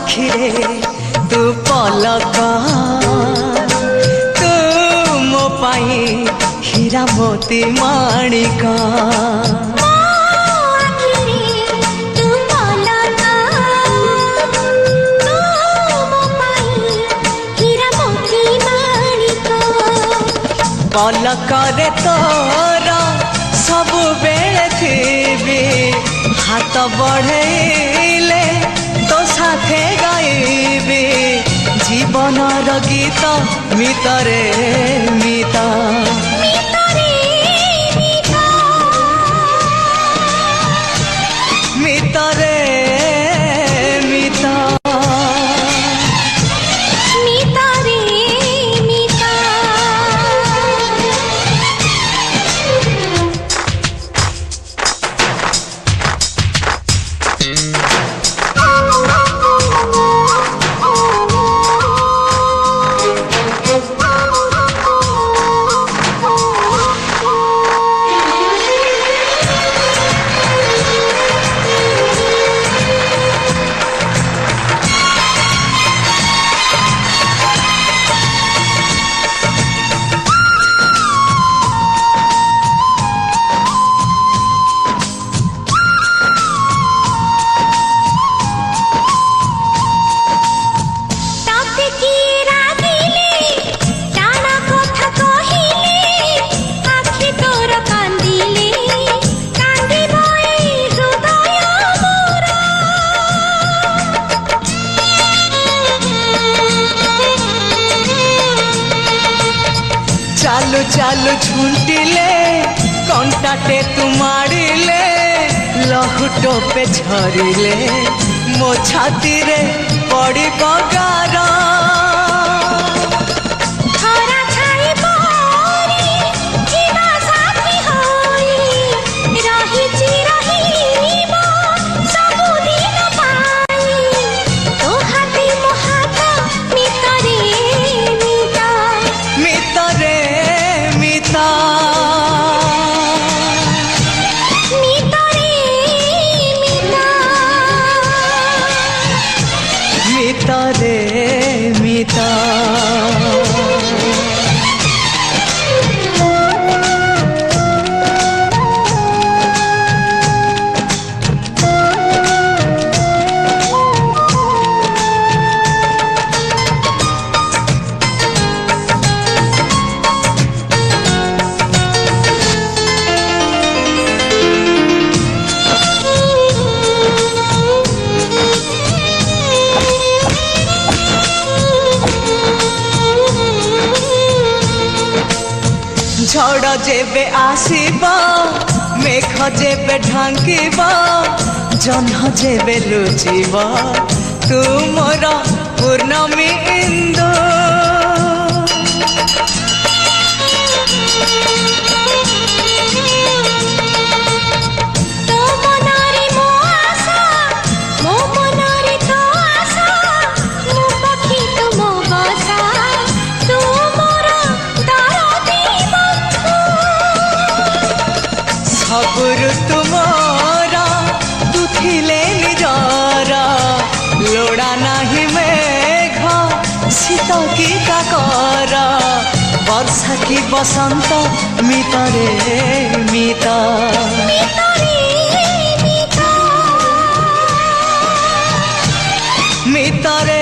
आखिरे तू पलक तू मो पाई हीरा मोती माणिक पलकरे तोर सबु बेले थी हाथ बढ़ेले तो साथे गाइबी जीवनर गीत मितरे मिता मितरे चालू चालू झुंटिले कंटाटे तुमाड़िले लहुटो पे झरिले मो छाती रे पड़ी बगार मितरे मिता झड़ जेबे आसीब मेघ जेबे ढांकीब जह्न जेबे लुचिब तू मोर पूर्णमी इंदु सबुरु तुमरा तू थिले निजरा लोड़ा नाही मेघ शीत की काकर वर्षा की बसंत मितरे मिता मितरे